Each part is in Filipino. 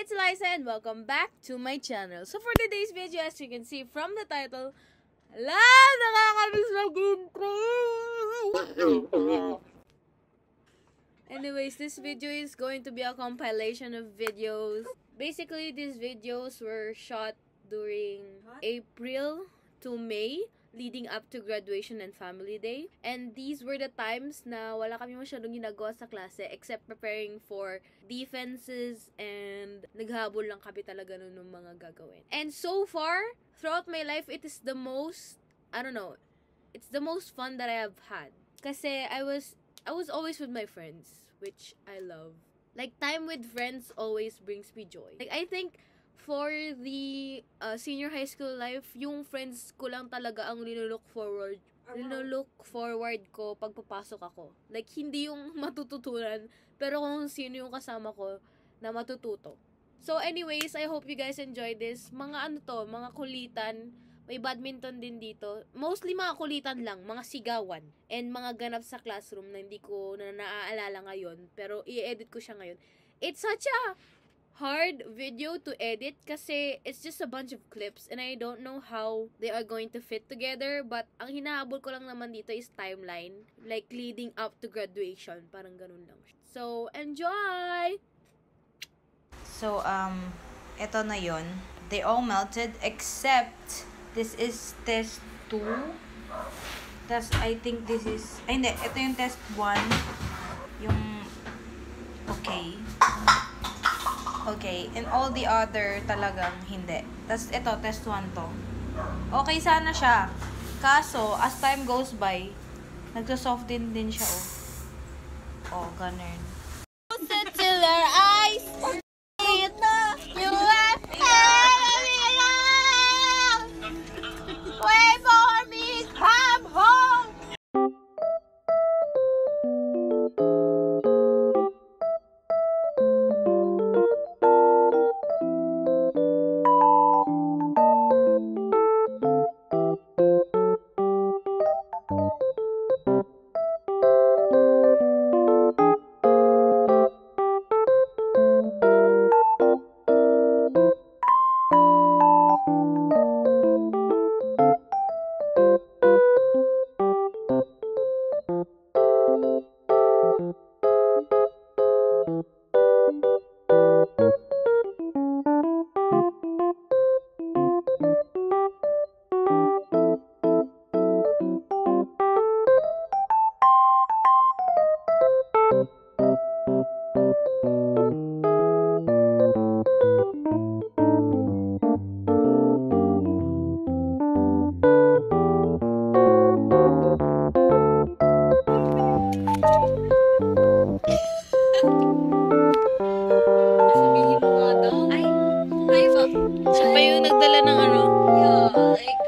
It's Liza and welcome back to my channel. So for today's video, as you can see from the title, nakakamiss mag-intro! Anyways, this video is going to be a compilation of videos. Basically, these videos were shot during April to May, leading up to graduation and family day. And these were the times na wala kami masyadong ginagawa sa klase except preparing for defenses and naghabol lang kami talaga nun ng mga gagawin. And so far, throughout my life, it is the most, it's the most fun that I have had. Kasi I was always with my friends, which I love. Like, time with friends always brings me joy. Like, I think for the senior high school life, yung friends ko lang talaga ang linulook forward ko pag papasok ako. Like, hindi yung matututunan, pero kung sino yung kasama ko na matututo. So, anyways, I hope you guys enjoy this. Mga mga kulitan. May badminton din dito. Mostly mga kulitan lang, mga sigawan, and mga ganap sa classroom na hindi ko naaalala ngayon, pero i-edit ko siya ngayon. It's such a hard video to edit kasi it's just a bunch of clips and I don't know how they are going to fit together, but ang hinahabol ko lang naman dito is timeline, like leading up to graduation, parang ganun lang. So, enjoy! So, eto na yon. They all melted except this is test 2. Tas, I think this is, ay hindi, ito yung test 1. Yung, okay, and all the other talagang hindi. Tas ito, test 1 to. Okay sana siya. Kaso, as time goes by, nagsosoft din siya, oh. Oh, ganun. Till our eyes meet, you are wait for me, come home. Siya pa yung nagdala ng ano? Yeah, like,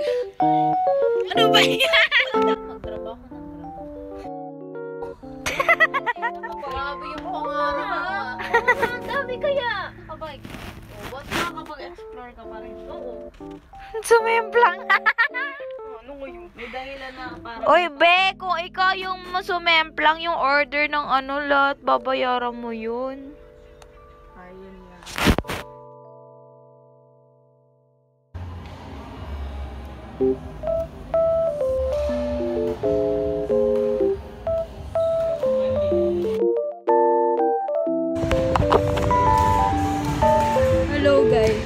ano ba yan? Magtrabaho ng trabaho. Grabe yung pangarap. Ang dami kaya. Abay, ba't nakakapag-explore ka pa rin? Oo. Sumemplang. Ano ngayon? May dahilan na para... Oy, be, kung ikaw yung sumemplang yung order ng ano lahat, babayaran mo yun. Ayun yan. Hello guys.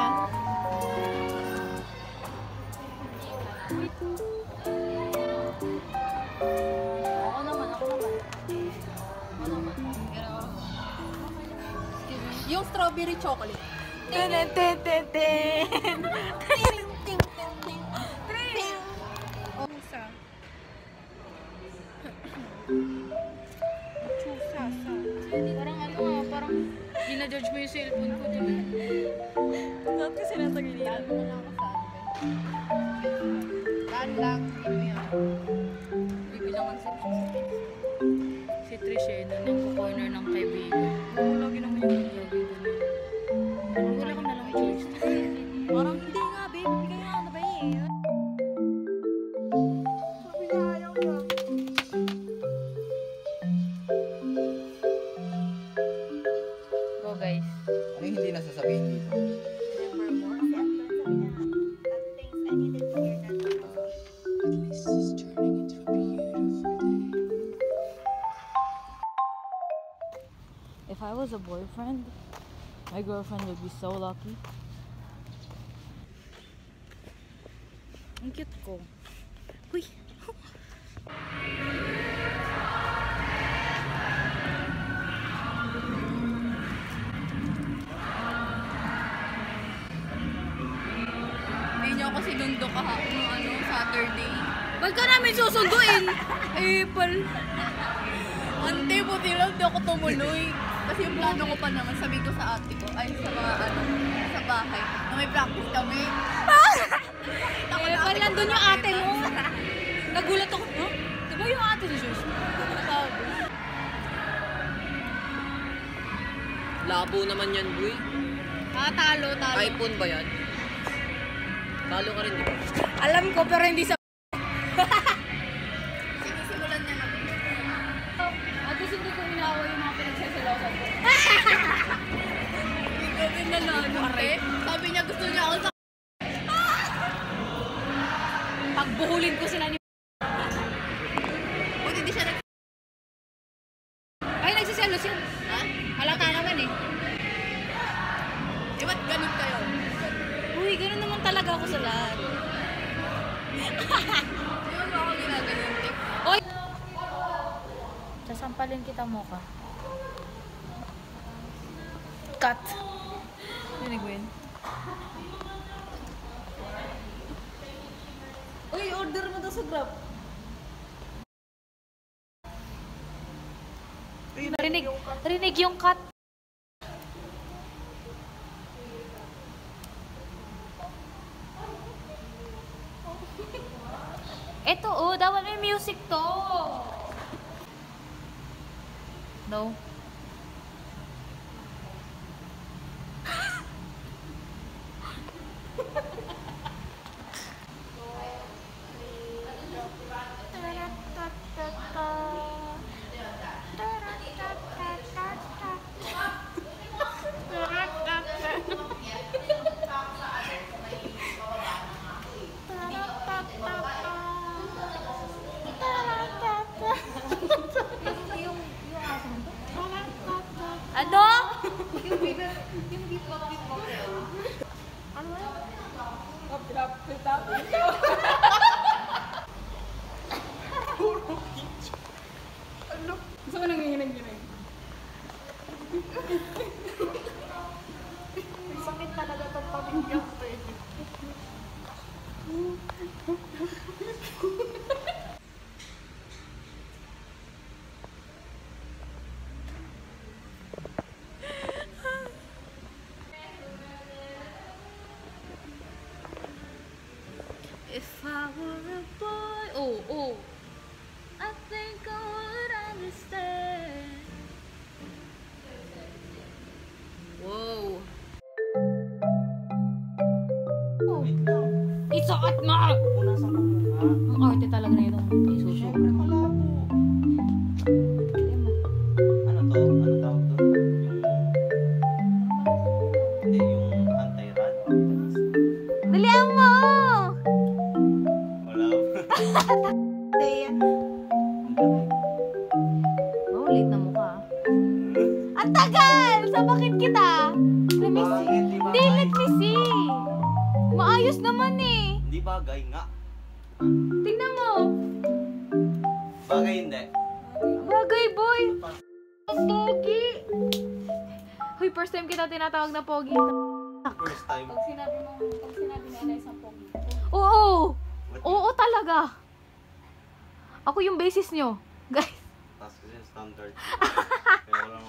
yan. Ako naman. Yung strawberry chocolate. Parang ginajudge mo yung cellphone ko din. Bakit kasi natagilian? Ano na lang ako sa Taan lang. Bibilangan sa Si Trish na nagko-corner ng kaibigan. lagi naman yung Wala ka na lang choice. Parang hindi nga, babe. Hindi kaya ano ba eh. Sabi na ayaw na. Go guys. Ano yung hindi nasasabihin dito? If I was a boyfriend, my girlfriend would be so lucky. Ang cute ko. Uy! Hindi niyo ako sinundo Saturday. Ba't ka namin susunduin? Pal. Ante, buti lang di ako tumuloy. Kasi yung plano ko pa naman, sabi ko sa ate ko, ay sa mga sa bahay, na may practice kami. Pal, nandun yung ate mo. Nagulat ako, no? Diba yung ate ni Josh? Labo naman yan, boy. Talo. iPhone ba yan? Talo ka rin, di ba? Alam ko, pero hindi sa... Sinisimulan niya na. At least hindi ko inaaway yung mga pinagsasilosan ko. Hindi kami nanalo, pare. Sabi niya gusto niya ako sa... Pagbuhulin ko sila ni... Buti hindi siya nag... Ay, nagsiselos yun. Ha? Halata naman eh. Ba't ganun kayo? Uy, gano'n naman talaga ako sa lahat. Hindi mo ako ginaganon, Tik. Oy! Sasampalin kita mo ka. Cut. Hindi, Gwen. Uy, order mo daw sa Grab. Narinig yung cut. Eto, dapat may music to. No. Ano? Gusto ko nanginginig-ginig. Sakit talaga itong pamilya ko eh. If I were a boy, I think I would understand. Wow. Isuot mo! Punasan ko mukha. Ang arte talaga na itong isuso. Siyempre malabo. Ano to? Ano tawag doon? Hindi, yung anti-rat. Bilihan mo! Wala. Oh, late na mukha. Ang tagal! Sabakin kita! Let me see. Bakit? Di ba? Hindi, let me see! ayos naman eh. Hindi bagay nga. Tingnan mo. Bagay hindi. Bagay, boy. Ang pogi. Hoy, first time kita tinatawag na pogi. First time. Pag sinabi ni Anay isang pogi. Oo. Oo talaga. Ako yung basis nyo. Guys. Tapos kasi standard. Kaya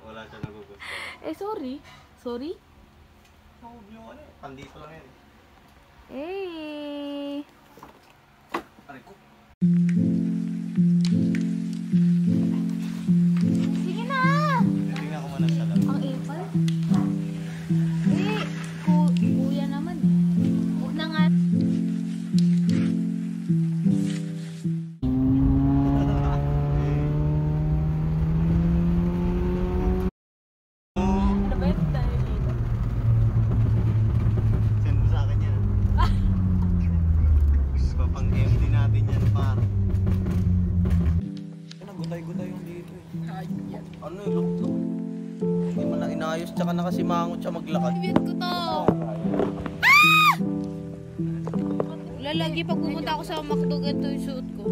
wala siya nagugustuhan. Eh, sorry. Sorry? Huwag niyo ano eh. Pandito lang yan. Eh. Aray ko. Sige na. Tingnan ko muna sa lab. Ang epal. Eh, kuya naman eh. Una nga. Ano ba yung tayo dito? Send mo sa akin yan. Papang-MD natin yan, par. Gutay-gutay yung dito eh. Ano yung luk-luk? Hindi mo na inayos, tsaka nakasimangot siya maglakad. Bibit ko to. Wala lagi pag pumunta ako sa McDo, ganito yung suot ko.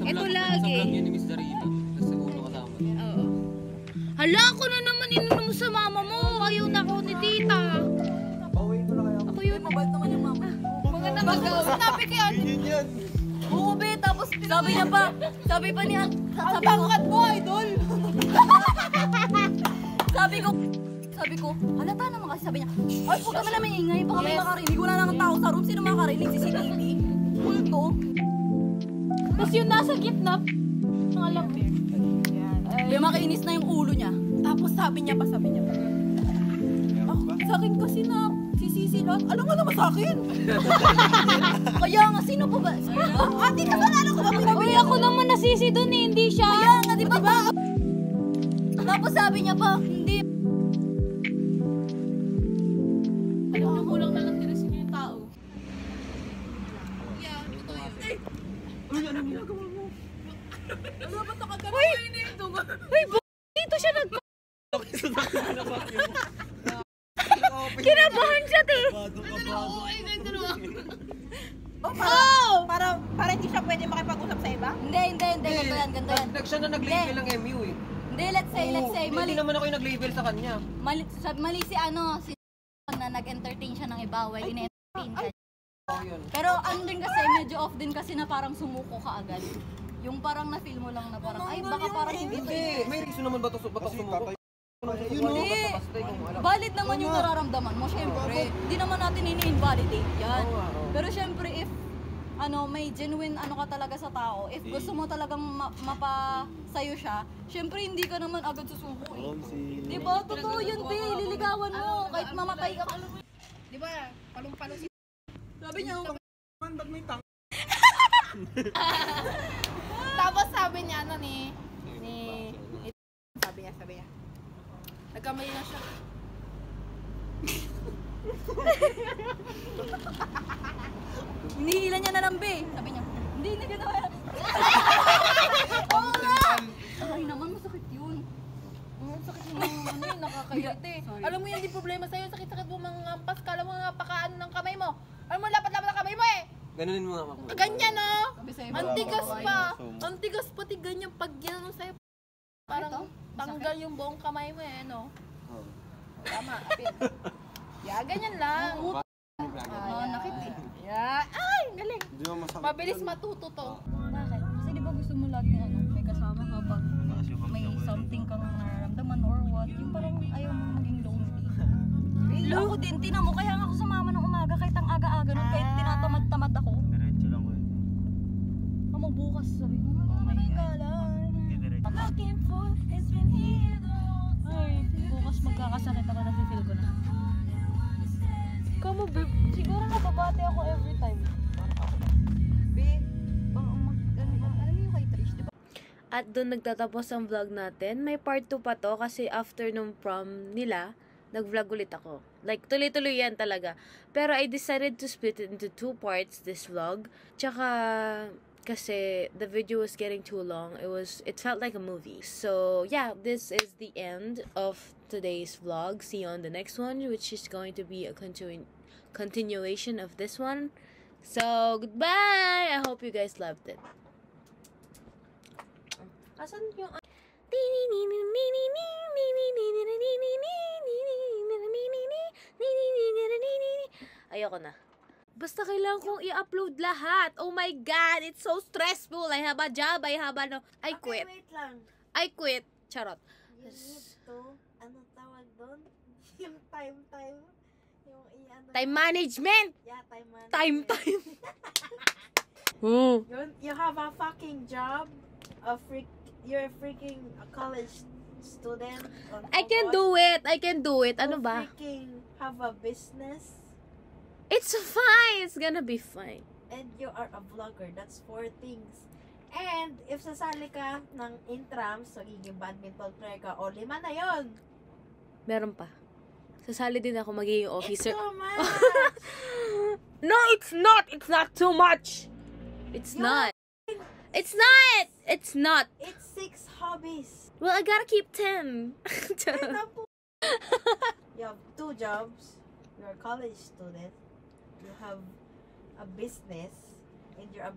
Ito lagi. Sa vlog niya ni Miss Darita. Tapos sa ulo kasama. Oo. Hala, ako na naman inunom mo sa mama mo. Ayaw na ako ni tita. Ako yun. Mabait naman yung mama. Mga nagagawa. Sinabi kaya. Yun yan. Oo, be, tapos sabi niya pa, sabi pa niya, sabi ko, mo, idol. sabi ko, halata naman kasi sabi niya, ay, huwag ka naman ingay, baka may makarinig, wala nang tao sa room, sino makarinig, CCTV? Kulto. Tapos yung nasa gitna, ang alam mo. May makainis na yung ulo niya. Tapos sabi niya pa. Sa akin kasi na, sisisi lahat. Alam mo naman sa akin. Kaya nga, sino pa ba? Ate, kasalanan ko ba pinabili? Uy, ako naman nasisi dun eh, hindi siya. Kaya nga, di ba? Tapos sabi niya pa, hindi. Alam na kulang na lang tirasin niya yung tao. Dito siya Kinabahan siya, te. Para hindi siya pwede makipag-usap sa iba? Hindi. Ganito yan. Siya na nag-label ng MU eh. Hindi, let's say, Hindi naman ako yung nag-label sa kanya. mali si na nag-entertain siya ng iba while in-entertain ka. Oh, yun. Pero ano din kasi, medyo off din kasi na parang sumuko ka agad. Yung parang na-feel mo lang na parang, ay baka parang hindi to. Hindi, may reason naman ba ito sumuko? Hindi. Valid naman yung nararamdaman mo, syempre. Hindi naman natin ini-invalidate yan. Pero syempre, if may genuine ka talaga sa tao, if gusto mo talagang mapasayo siya, syempre hindi ka naman agad susuko eh. Diba? Totoo yun, te. Liligawan mo. Kahit mamatay ka. Di ba? Palong-palo si... Sabi niya, Tapos sabi niya, sabi niya. Nagkamali na siya. hinihilan niya na lang, be. Sabi niya, hindi ginawa. Oo nga! Ay naman, masakit yun. Sakit mo nakakayat eh. Alam mo yan, di problema sa'yo. Sakit-sakit mo mga ampas. Kala mo nga pakaan ng kamay mo. Alam mo, lapat-lapat ang kamay mo eh. Ganunin mo nga ako. Ganyan oh. Sabi sa'yo, Antigas pa. So, Antigas pati ganyan pag ginano sa'yo. Parang tanggal yung buong kamay mo eh, no? Tama, apil. Yeah, ganyan lang. nakit eh. Yeah. Ay, galing. Hindi mo masakit. Mabilis matuto to. Bakit? Kasi di ba gusto mo lagi may kasama ka pag may something kang nararamdaman or what, yung parang ayaw mo maging lonely. Ako din, tinan mo, kaya nga ako sumama ng umaga kahit ang aga-aga nun, kahit tinatamad-tamad ako. Diretso lang ko yun. Amo bukas, sabi ko, may galan. Hindi diretso. Ay, bukas magkakasakit ako na feel ko na. Kamo, babe, siguro nababate ako every time. Babe, alam mo yung kay Trish, di ba? At doon nagtatapos ang vlog natin. May part 2 pa to kasi after nung prom nila, nag-vlog ulit ako. Like, tuloy-tuloy yan talaga. Pero I decided to split it into 2 parts, this vlog. Tsaka, kasi the video was getting too long. It felt like a movie. So, yeah, this is the end of today's vlog. See you on the next one, which is going to be a continuation of this one. So, goodbye! I hope you guys loved it. Asan yung... Ayoko na. Basta kailangan kong i-upload lahat. Oh my God, it's so stressful. I have a job, I quit. Okay, wait lang. I quit. Charot. You need to, ano tawag doon? Yung time. Yung i-ano. Time management! Yeah, time Time. management. You have a fucking job. You're a freaking college student. I can do it. Ano ba? Freaking have a business. It's fine. It's gonna be fine. And you are a vlogger. That's 4 things. And if sasali ka ng intrams, magiging badminton player ka, o 5 na yon. Meron pa. Sasali din ako magiging It's officer. too much! No, it's not. It's not too much. It's not. It's not. It's not. It's 6 hobbies. Well, I gotta keep 10. You have 2 jobs. You're a college student. You have a business. And you're a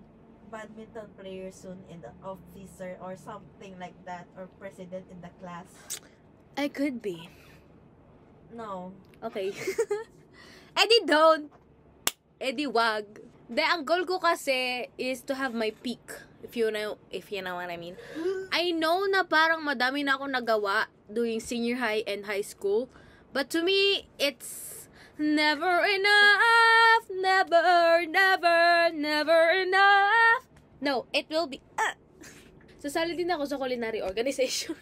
badminton player soon and an officer or something like that. Or president in the class. I could be. No. Okay. Eddie, don't. Eddie, wag. Ang goal ko kasi is to have my peak. If you know what I mean. I know na parang madami na akong nagawa during senior high and high school. But to me, it's never enough. Never enough. No, it will be... Sasali din ako sa culinary organization.